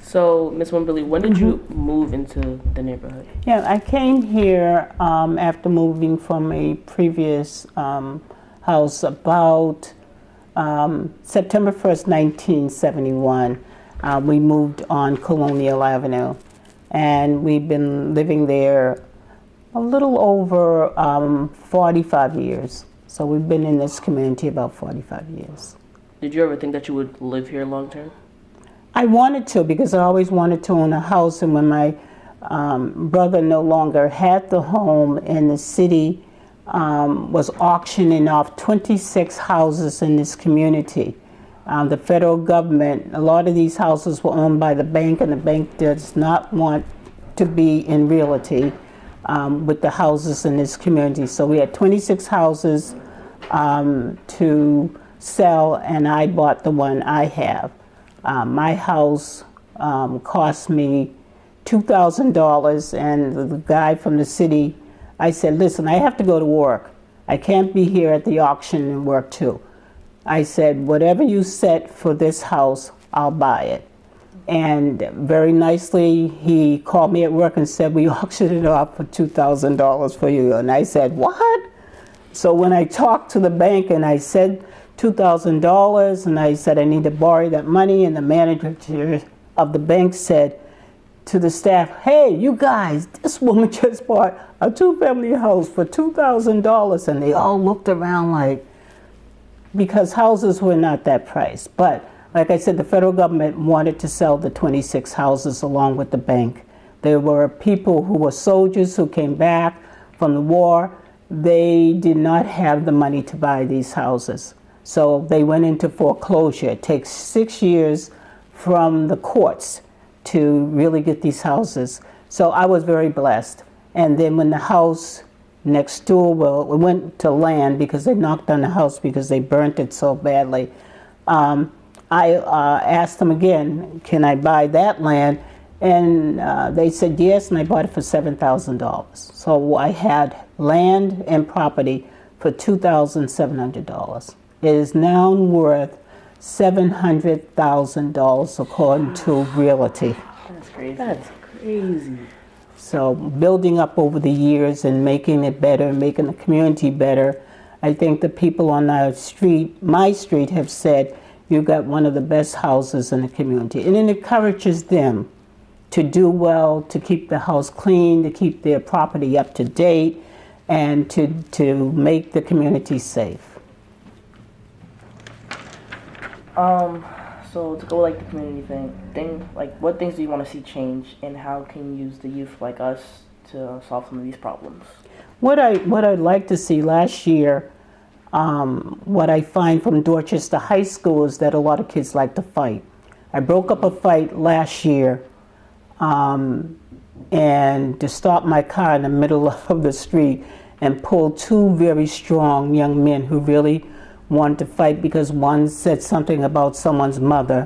So, Miss Wimberly, when did you move into the neighborhood? Yeah, I came here after moving from a previous house about September 1st, 1971. We moved on Colonial Avenue, and we've been living there a little over 45 years. So we've been in this community about 45 years. Did you ever think that you would live here long term? I wanted to, because I always wanted to own a house, and when my brother no longer had the home and the city was auctioning off 26 houses in this community, the federal government, a lot of these houses were owned by the bank, and the bank does not want to be in realty with the houses in this community. So we had 26 houses to sell, and I bought the one I have. My house cost me $2,000, and the guy from the city, I said, listen, I have to go to work. I can't be here at the auction and work too. I said, whatever you set for this house, I'll buy it. And very nicely, he called me at work and said, we auctioned it off for $2,000 for you. And I said, what? So when I talked to the bank and I said $2,000, and I said I need to borrow that money, and the manager of the bank said to the staff, hey, you guys, this woman just bought a two-family house for $2,000. And they all looked around like, because houses were not that price. But like I said, the federal government wanted to sell the 26 houses along with the bank. There were people who were soldiers who came back from the war. They did not have the money to buy these houses. So they went into foreclosure. It takes 6 years from the courts to really get these houses. So I was very blessed. And then when the house next door, well, we went to land because they knocked on the house because they burnt it so badly. I asked them again, can I buy that land? And they said yes, and I bought it for $7,000. So I had land and property for $2,700. It is now worth $700,000 according to realty. That's crazy. That's crazy. So building up over the years and making it better, making the community better. I think the people on our street, my street, have said, you got one of the best houses in the community. And it encourages them to do well, to keep the house clean, to keep their property up to date, and to make the community safe. So to go like the community thing, like what things do you want to see change, and how can you use the youth like us to solve some of these problems? What I'd like to see last year, what I find from Dorchester High School is that a lot of kids like to fight. I broke up a fight last year, and to stop my car in the middle of the street and pull two very strong young men who really wanted to fight because one said something about someone's mother,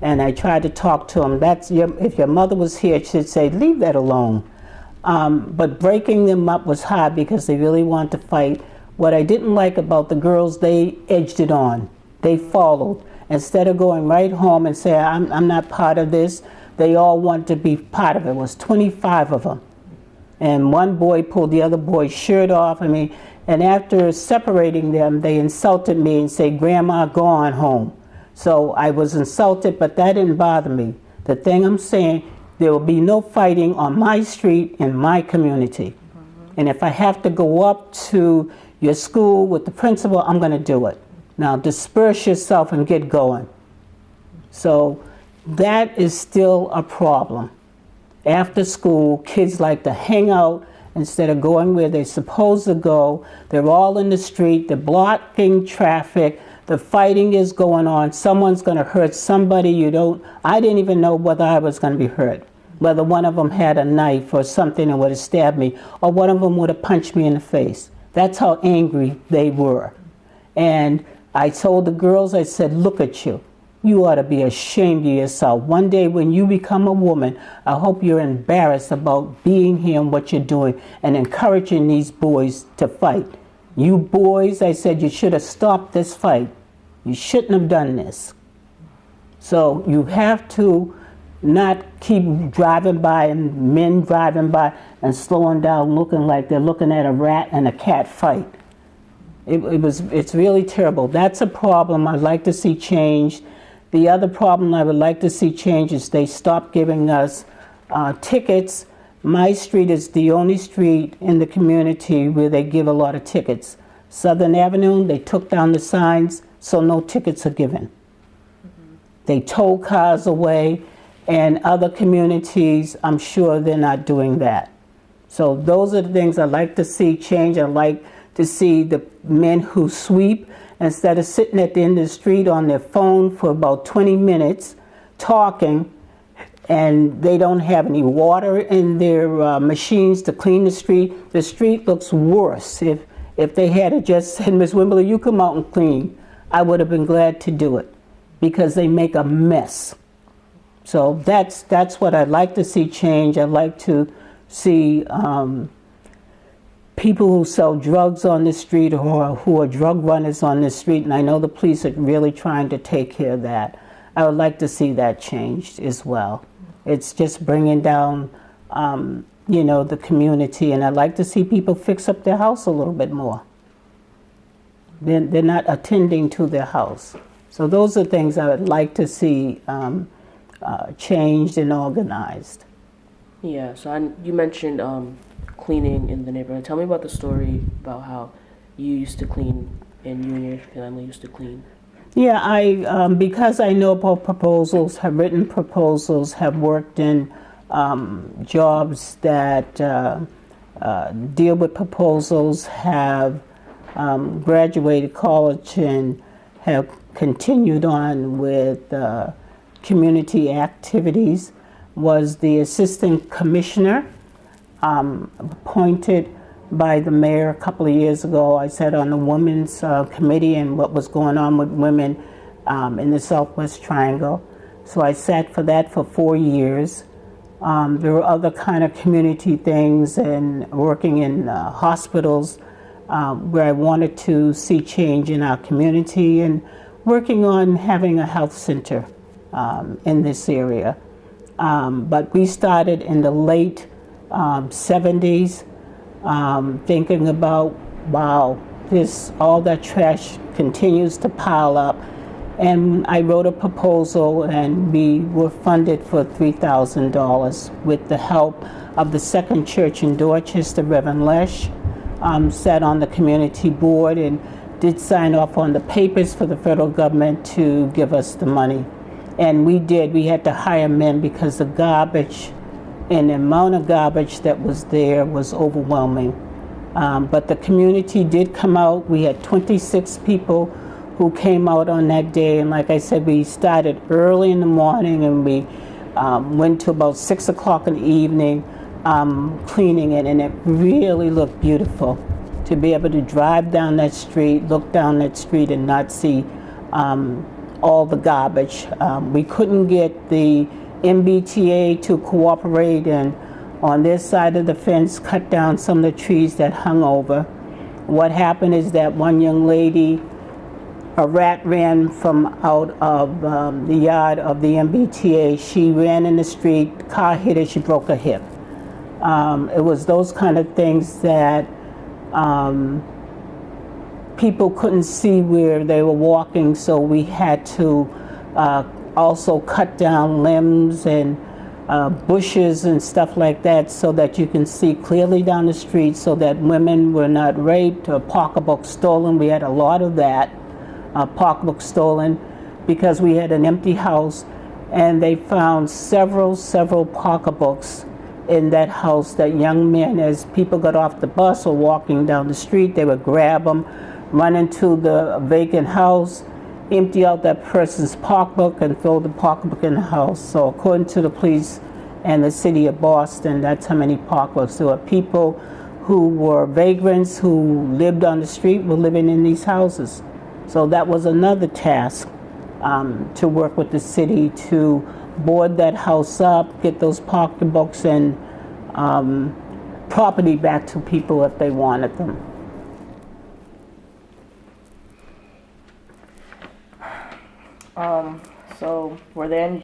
and I tried to talk to him. If your mother was here, she'd say, leave that alone. But breaking them up was hard because they really wanted to fight. What I didn't like about the girls, they edged it on. They followed. Instead of going right home and say, I'm not part of this, they all wanted to be part of it. It was 25 of them. And one boy pulled the other boy's shirt off. And after separating them, they insulted me and said, Grandma, go on home. So I was insulted, but that didn't bother me. The thing I'm saying, there will be no fighting on my street in my community. And if I have to go up to your school with the principal, I'm going to do it. Now disperse yourself and get going. So that is still a problem. After school, kids like to hang out instead of going where they're supposed to go. They're all in the street, they're blocking traffic, the fighting is going on, someone's going to hurt somebody I didn't even know whether I was going to be hurt, whether one of them had a knife or something and would have stabbed me, or one of them would have punched me in the face. That's how angry they were. And I told the girls, I said, look at you. You ought to be ashamed of yourself. One day when you become a woman, I hope you're embarrassed about being here and what you're doing and encouraging these boys to fight. You boys, I said, you should have stopped this fight. You shouldn't have done this. So you have to not keep driving by and men driving by and slowing down looking like they're looking at a rat and a cat fight. It's really terrible. That's a problem I'd like to see changed. The other problem I would like to see changed is they stop giving us tickets. My street is the only street in the community where they give a lot of tickets. Southern Avenue, they took down the signs, so no tickets are given. Mm-hmm. They tow cars away, and other communities, I'm sure they're not doing that. So those are the things I'd like to see change. I'd like to see the men who sweep, instead of sitting at the end of the street on their phone for about 20 minutes talking, and they don't have any water in their machines to clean the street looks worse. If they had just said, Ms. Wimberly, you come out and clean, I would have been glad to do it, because they make a mess. So that's what I'd like to see change. I'd like to see people who sell drugs on the street or who are drug runners on the street, and I know the police are really trying to take care of that. I would like to see that changed as well. It's just bringing down, the community, and I'd like to see people fix up their house a little bit more. They're not attending to their house. So those are things I would like to see changed and organized. Yeah, so you mentioned cleaning in the neighborhood. Tell me about the story about how you used to clean and you and your family used to clean. Yeah, I because I know about proposals, have written proposals, have worked in jobs that deal with proposals, have graduated college and have continued on with community activities, was the assistant commissioner appointed by the mayor a couple of years ago. I sat on the women's committee and what was going on with women in the Southwest Triangle. So I sat for that for 4 years. There were other kind of community things and working in hospitals where I wanted to see change in our community, and working on having a health center in this area. But we started in the late 70s, thinking about, wow, all that trash continues to pile up. And I wrote a proposal, and we were funded for $3,000 with the help of the Second Church in Dorchester. Reverend Lesh sat on the community board and did sign off on the papers for the federal government to give us the money. And we did. We had to hire men because the garbage and the amount of garbage that was there was overwhelming. But the community did come out. We had 26 people who came out on that day. And like I said, we started early in the morning, and we went to about 6 o'clock in the evening cleaning it. And it really looked beautiful to be able to drive down that street, look down that street, and not see all the garbage. We couldn't get the MBTA to cooperate, and on their side of the fence cut down some of the trees that hung over. What happened is that one young lady, a rat ran from out of the yard of the MBTA. She ran in the street, the car hit her, she broke her hip. It was those kind of things that people couldn't see where they were walking, so we had to also cut down limbs and bushes and stuff like that so that you can see clearly down the street, so that women were not raped or pocketbooks stolen. We had a lot of that, pocketbooks stolen, because we had an empty house, and they found several pocketbooks in that house that young men, as people got off the bus or walking down the street, they would grab them, run into the vacant house, empty out that person's pocketbook, and throw the pocketbook in the house. So according to the police and the city of Boston, that's how many pocketbooks. There were people who were vagrants who lived on the street, were living in these houses. So that was another task, to work with the city to board that house up, get those pocketbooks and property back to people if they wanted them. So were there any